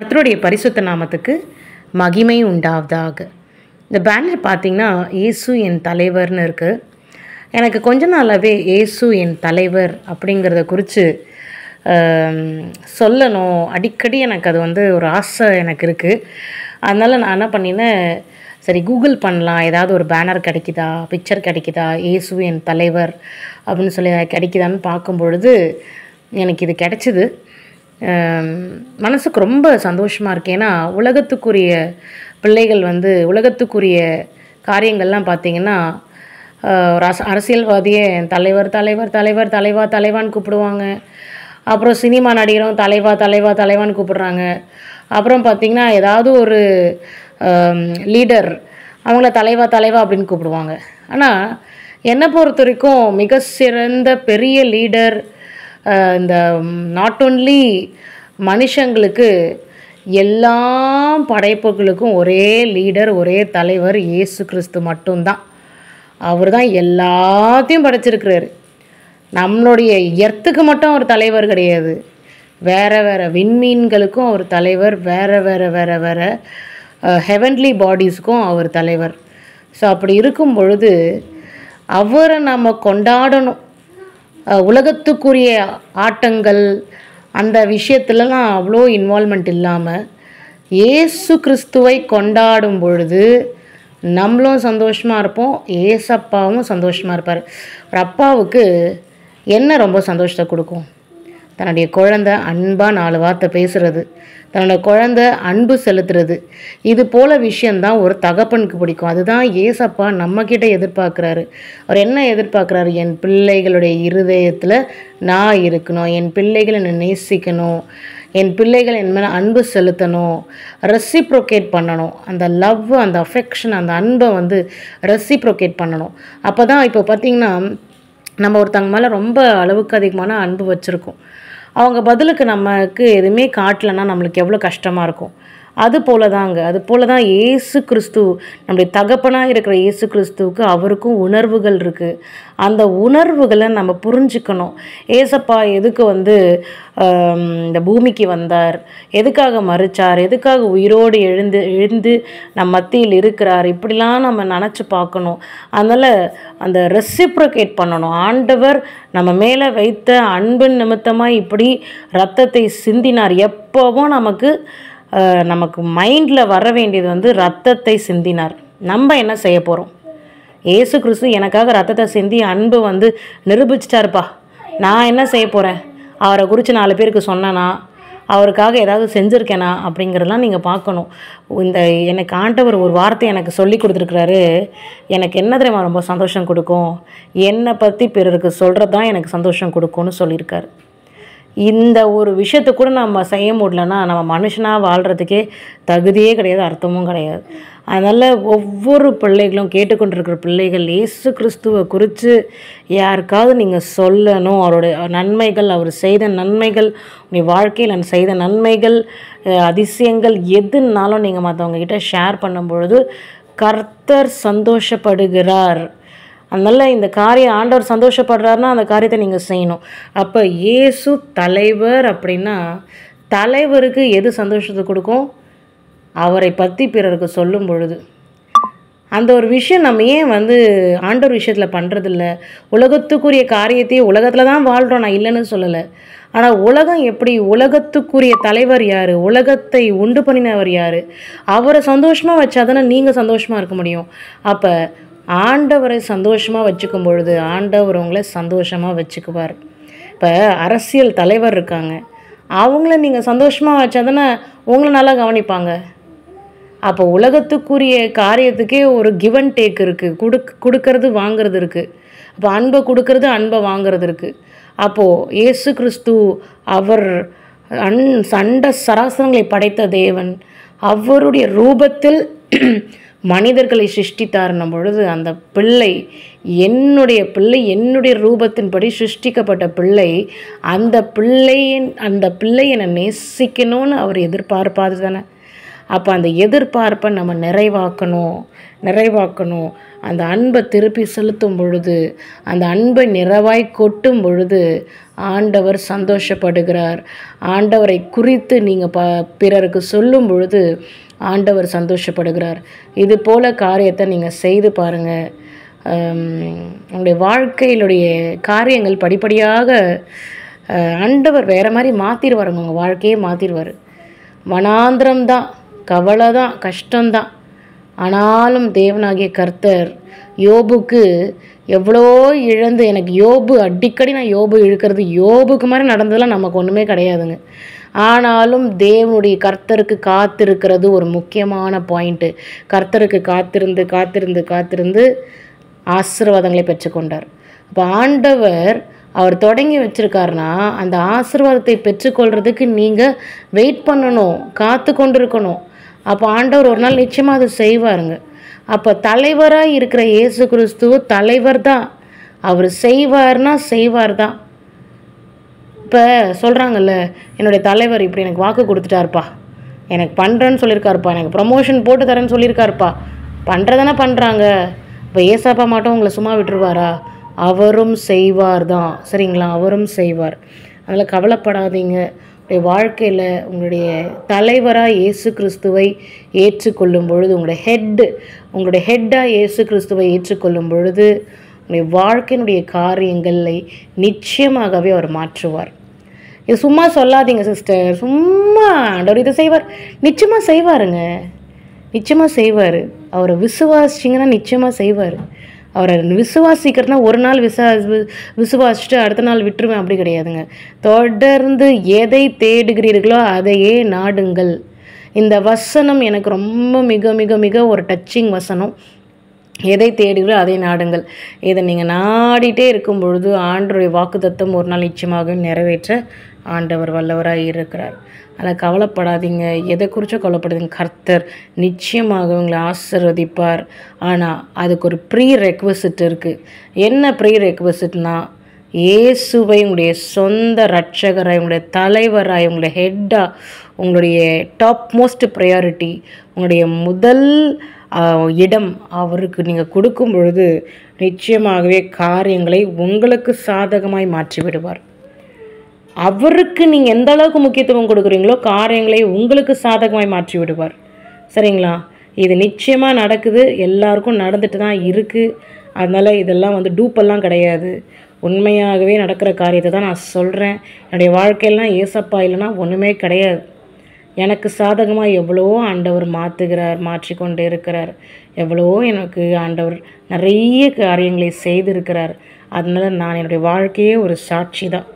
கர்த்தருடைய பரிசுத்த நாமத்துக்கு மகிமை உண்டாவதாக. இந்த பேனர் பார்த்திங்கன்னா இயேசு என் தலைவர்னு இருக்குது. எனக்கு கொஞ்ச நாளாகவே இயேசு என் தலைவர் அப்படிங்கிறத குறித்து சொல்லணும், அடிக்கடி எனக்கு அது ஒரு ஆசை எனக்கு இருக்குது. அதனால் நான் என்ன பண்ணினேன், சரி கூகுள் பண்ணலாம், ஏதாவது ஒரு பேனர் கிடைக்குதா, பிக்சர் கிடைக்குதா, இயேசு என் தலைவர் அப்படின்னு சொல்லி கிடைக்குதான்னு பார்க்கும் பொழுது எனக்கு இது கிடச்சிது. மனசுக்கு ரொம்ப சந்தோஷமாக இருக்குது. ஏன்னா உலகத்துக்குரிய பிள்ளைகள் உலகத்துக்குரிய காரியங்கள்லாம் பார்த்திங்கன்னா ஒரு அரசியல்வாதியே தலைவர் தலைவர் தலைவர் தலைவா தலைவான்னு கூப்பிடுவாங்க. அப்புறம் சினிமா நடிகரும் தலைவா தலைவா தலைவான்னு கூப்பிடுறாங்க. அப்புறம் பார்த்திங்கன்னா ஏதாவது ஒரு லீடர் அவங்கள தலைவா தலைவா அப்படின்னு கூப்பிடுவாங்க. ஆனால் என்னை பொறுத்த வரைக்கும் மிக சிறந்த பெரிய லீடர் இந்த நாட் ஒன்லி மனுஷங்களுக்கு, எல்லா படைப்புகளுக்கும் ஒரே லீடர், ஒரே தலைவர் இயேசு கிறிஸ்து மட்டும்தான். அவர் தான் எல்லாத்தையும் படைச்சிருக்கிறாரு. நம்மளுடைய எர்த்துக்கு மட்டும் அவர் தலைவர் கிடையாது, வேறு வேறு விண்மீன்களுக்கும் அவர் தலைவர், வேறு வேறு வேறு வேறு ஹெவன்லி பாடிஸ்க்கும் அவர் தலைவர். ஸோ அப்படி இருக்கும் பொழுது அவரை நம்ம கொண்டாடணும். உலகத்துக்குரிய ஆட்டங்கள் அந்த விஷயத்துலலாம் அவ்வளோ இன்வால்மெண்ட் இல்லாமல் இயேசு கிறிஸ்துவை கொண்டாடும் பொழுது நம்மளும் சந்தோஷமாக இருப்போம், ஏசப்பாவும் சந்தோஷமாக இருப்பார். ஒரு அப்பாவுக்கு என்ன ரொம்ப சந்தோஷத்தை கொடுக்கும்? தன்னுடைய குழந்தை அன்பாக 4 வார்த்தை பேசுகிறது, தன்னோட குழந்தை அன்பு செலுத்துறது. இது போல் விஷயந்தான் ஒரு தகப்பனுக்கு பிடிக்கும். அதுதான் ஏசப்பா நம்மக்கிட்ட எதிர்பார்க்குறாரு. அவர் என்ன எதிர்பார்க்குறாரு? என் பிள்ளைகளுடைய இருதயத்தில் நான் இருக்கணும், என் பிள்ளைகளை என்னை நேசிக்கணும், என் பிள்ளைகள் என் மேலே அன்பு செலுத்தணும், ரெசிப்ரோகேட் பண்ணணும். அந்த லவ், அந்த அஃபெக்ஷன், அந்த அன்பை ரெசிப்ரோகேட் பண்ணணும். அப்போ தான் இப்போ பார்த்திங்கன்னா நம்ம ஒருத்தங்க மேலே ரொம்ப அளவுக்கு அதிகமான அன்பு வச்சுருக்கோம், அவங்க பதிலுக்கு நமக்கு எதுவுமே காட்டலைன்னா நம்மளுக்கு எவ்வளோ கஷ்டமாக இருக்கும். அது போல தான் இயேசு கிறிஸ்து, நம்முடைய தகப்பனாக இருக்கிற இயேசு கிறிஸ்துவுக்கு அவருக்கும் உணர்வுகள் இருக்குது. அந்த உணர்வுகளை நம்ம புரிஞ்சுக்கணும். ஏசப்பா எதுக்கு இந்த பூமிக்கு வந்தார், எதுக்காக மரித்தார், எதுக்காக உயிரோடு எழுந்து நம்ம மத்தியில் இருக்கிறார், இப்படிலாம் நம்ம நினச்சி பார்க்கணும். அதனால் அந்த ரெசிப்ரோகேட் பண்ணணும். ஆண்டவர் நம்ம மேலே வைத்த அன்பின் நிமித்தமாக இப்படி இரத்தத்தை சிந்தினார். எப்போவும் நமக்கு மைண்டில் வர வேண்டியது ரத்தத்தை சிந்தினார். நம்ம என்ன செய்ய போகிறோம்? ஏசு கிறிஸ்து எனக்காக ரத்தத்தை சிந்தி அன்பு நிரூபிச்சிட்டாருப்பா, நான் என்ன செய்ய போகிறேன்? அவரை குறித்து 4 பேருக்கு சொன்னேனா, அவருக்காக ஏதாவது செஞ்சுருக்கேனா அப்படிங்கிறதெல்லாம் நீங்கள் பார்க்கணும். எனக்கு ஆண்டவர் ஒரு வார்த்தை எனக்கு சொல்லி கொடுத்துருக்குறாரு. எனக்கு என்ன தெரியுமா ரொம்ப சந்தோஷம் கொடுக்கும்? என்னை பற்றி பிறருக்கு சொல்கிறது தான் எனக்கு சந்தோஷம் கொடுக்கும்னு சொல்லியிருக்காரு. இந்த ஒரு விஷயத்தை கூட நம்ம செய்ய முடியலன்னா நம்ம மனுஷனாக வாழ்கிறதுக்கே தகுதியே கிடையாது, அர்த்தமும் கிடையாது. அதனால் ஒவ்வொரு பிள்ளைகளும், கேட்டுக்கொண்டிருக்கிற பிள்ளைகள், இயேசு கிறிஸ்துவை குறித்து யாருக்காவது நீங்கள் சொல்லணும். அவருடைய நன்மைகள், அவர் செய்த நன்மைகள், உங்கள் வாழ்க்கையில் செய்த நன்மைகள், அதிசயங்கள் எதுனாலும் நீங்கள் மற்றவங்ககிட்ட ஷேர் பண்ணும் பொழுது கர்த்தர் சந்தோஷப்படுகிறார். அதனால் இந்த காரியம் ஆண்டவர் சந்தோஷப்படுறாருன்னா அந்த காரியத்தை நீங்கள் செய்யணும். அப்போ இயேசு தலைவர் அப்படின்னா தலைவருக்கு எது சந்தோஷத்தை கொடுக்கும்? அவரை பற்றி பிறருக்கு சொல்லும் பொழுது. அந்த ஒரு விஷயம் நம்ம ஏன் ஆண்டவர் விஷயத்தில் பண்ணுறதில்ல? உலகத்துக்குரிய காரியத்தையே, உலகத்தில் தான் வாழ்கிறோம், நான் இல்லைன்னு சொல்லலை. ஆனால் உலகம் எப்படி? உலகத்துக்குரிய தலைவர் யார்? உலகத்தை உண்டு பண்ணினவர் யார்? அவரை சந்தோஷமாக வச்சா தானே நீங்கள் சந்தோஷமாக இருக்க முடியும். அப்போ ஆண்டவரை சந்தோஷமாக வச்சுக்கும் பொழுது ஆண்டவர் உங்களை சந்தோஷமாக வச்சுக்குவார். இப்போ அரசியல் தலைவர் இருக்காங்க, அவங்கள நீங்கள் சந்தோஷமாக வச்சா தானே உங்களை நல்லா கவனிப்பாங்க. அப்போ உலகத்துக்குரிய காரியத்துக்கே ஒரு கிவ் அண்ட் டேக் இருக்குது, கொடுக்கறது வாங்கிறது இருக்குது. அப்போ அன்பை கொடுக்கறது, அன்பை வாங்கிறது இருக்குது. அப்போது இயேசு கிறிஸ்து அவர் சண்ட சராசரங்களை படைத்த தேவன், அவருடைய ரூபத்தில் மனிதர்களை சிருஷ்டித்தார்னும் பொழுது அந்த பிள்ளை என்னுடைய பிள்ளை, என்னுடைய ரூபத்தின்படி சிருஷ்டிக்கப்பட்ட பிள்ளை, அந்த பிள்ளை என்னை நேசிக்கணும்னு அவர் எதிர்பார்ப்பாரு தானே. அப்போ அந்த எதிர்பார்ப்பை நம்ம நிறைவாக்கணும். அந்த அன்பை திருப்பி செலுத்தும் பொழுது, அந்த அன்பை நிறைவாய் கொட்டும் பொழுது ஆண்டவர் சந்தோஷப்படுகிறார். ஆண்டவரை குறித்து நீங்கள் பிறருக்கு சொல்லும் பொழுது ஆண்டவர் சந்தோஷப்படுகிறார். இது போல காரியத்தை நீங்கள் செய்து பாருங்கள். உங்களுடைய வாழ்க்கையிலுடைய காரியங்கள் படிப்படியாக ஆண்டவர் வேறு மாதிரி மாற்றிடுவாருங்க. உங்கள் வாழ்க்கையே மாற்றிடுவார். வனாந்திரம்தான், கவலை தான், கஷ்டம்தான். ஆனாலும் தேவனாகிய கர்த்தர் யோபுக்கு எவ்வளோ இழந்து, எனக்கு யோபு அடிக்கடி நான் யோபு இழுக்கிறது, யோபுக்கு மாதிரி நடந்ததெல்லாம் நமக்கு ஒன்றுமே கிடையாதுங்க. ஆனாலும் தேவனுடைய கர்த்தருக்கு காத்திருக்கிறது ஒரு முக்கியமான பாயிண்ட்டு. கர்த்தருக்கு காத்திருந்து காத்திருந்து காத்திருந்து ஆசீர்வாதங்களை பெற்றுக்கொண்டார். அப்போ ஆண்டவர் அவர் தொடங்கி வச்சுருக்காருனா அந்த ஆசீர்வாதத்தை பெற்றுக்கொள்கிறதுக்கு நீங்கள் வெயிட் பண்ணணும், காத்து கொண்டு இருக்கணும். அப்போ ஆண்டவர் ஒரு நாள் நிச்சயமாக அதை செய்வாருங்க. அப்போ தலைவராக இருக்கிற இயேசு கிறிஸ்துவ தலைவர் தான். அவர் செய்வார்னா செய்வார் தான். இப்போ சொல்கிறாங்கல்ல, என்னுடைய தலைவர் இப்படி எனக்கு வாக்கு கொடுத்துட்டாருப்பா, எனக்கு பண்ணுறேன்னு சொல்லியிருக்காருப்பா, எனக்கு ப்ரமோஷன் போட்டு தரேன்னு சொல்லியிருக்காருப்பா, பண்ணுறதானே பண்ணுறாங்க. இப்போ ஏசாப்பா மட்டும் உங்களை சும்மா விட்டுருவாரா? அவரும் செய்வார் தான். சரிங்களா? அவரும் செய்வார். அதனால் கவலைப்படாதீங்க. உங்களுடைய வாழ்க்கையில் உங்களுடைய தலைவராக இயேசு கிறிஸ்துவை ஏற்றுக்கொள்ளும் பொழுது, உங்களுடைய ஹெட்டாக இயேசு கிறிஸ்துவை ஏற்றுக்கொள்ளும் பொழுது உங்களுடைய வாழ்க்கையினுடைய காரியங்களை நிச்சயமாகவே அவர் மாற்றுவார். இது சும்மா சொல்லாதீங்க சிஸ்டர், சும்மா ஆண்டவர் இதை செய்வார். நிச்சயமாக செய்வாருங்க, நிச்சயமாக செய்வார். அவரை விசுவாசிச்சிங்கன்னா நிச்சயமாக செய்வார். அவரை விசுவாசிக்கிறதுனா ஒரு நாள் விசுவாசிச்சுட்டு அடுத்த நாள் விட்டுருவேன் அப்படி கிடையாதுங்க. தொடர்ந்து எதை தேடுகிறீர்களோ அதையே நாடுங்கள். இந்த வசனம் எனக்கு ரொம்ப மிக மிக மிக ஒரு டச்சிங் வசனம். எதை தேடுகிறோ அதை நாடுங்கள். இதை நீங்கள் நாடிட்டே இருக்கும் பொழுது ஆண்டவருடைய வாக்குத்தத்தம் ஒரு நாள் நிச்சயமாக நிறைவேற்ற ஆண்டவர் வல்லவராக இருக்கிறார். அதில் கவலைப்படாதீங்க, எதை குறித்தும் கவலைப்படாதீங்க. கர்த்தர் நிச்சயமாக உங்களை ஆசீர்வதிப்பார். ஆனால் அதுக்கு ஒரு ப்ரீ ரெக்வசிட் இருக்குது. என்ன ப்ரீ ரெக்வசிட்னா, இயேசுவை உங்களுடைய சொந்த இரட்சகராய், உங்களுடைய தலைவராய், உங்களுடைய ஹெட்டாக, உங்களுடைய டாப் மோஸ்ட் ப்ரையாரிட்டி, உங்களுடைய முதல் இடம் அவருக்கு நீங்கள் கொடுக்கும் பொழுது நிச்சயமாகவே காரியங்களை உங்களுக்கு சாதகமாய் மாற்றி விடுவார். அவருக்கு நீங்கள் எந்த அளவுக்கு முக்கியத்துவம் கொடுக்குறீங்களோ காரியங்களை உங்களுக்கு சாதகமாய் மாற்றி விடுவார். சரிங்களா? இது நிச்சயமாக நடக்குது, எல்லாருக்கும் நடந்துட்டு தான் இருக்குது. அதனால் இதெல்லாம் டூப்பெல்லாம் கிடையாது. உண்மையாகவே நடக்கிற காரியத்தை தான் நான் சொல்கிறேன். என்னுடைய வாழ்க்கையெல்லாம் ஏசப்பா இல்லைன்னா ஒன்றுமே கிடையாது. எனக்கு சாதகமாக எவ்வளவோ ஆண்டவர் மாற்றிக்கொண்டே இருக்கிறார். எவ்வளவோ எனக்கு ஆண்டவர் நிறைய காரியங்களை செய்திருக்கிறார். அதனால் நான் என்னுடைய வாழ்க்கையே ஒரு சாட்சி தான்.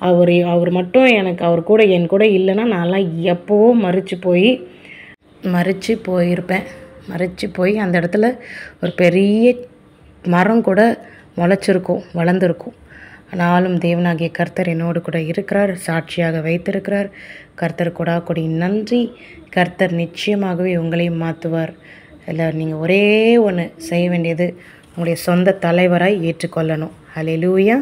அவர் மட்டும் அவர் என் கூட இல்லைன்னா நான்லாம் எப்போவோ மறித்து போய் அந்த இடத்துல ஒரு பெரிய மரம் கூட வளர்ந்துருக்கும். ஆனாலும் தேவனாகிய கர்த்தர் என்னோடு கூட இருக்கிறார், சாட்சியாக வைத்திருக்கிறார். கர்த்தர் கொடி நன்றி. கர்த்தர் நிச்சயமாகவே உங்களையும் மாற்றுவார். இல்லை, நீங்கள் ஒரே ஒன்று செய்ய வேண்டியது, உங்களுடைய சொந்த தலைவராய் ஏற்றுக்கொள்ளணும். ஹல்லேலூயா.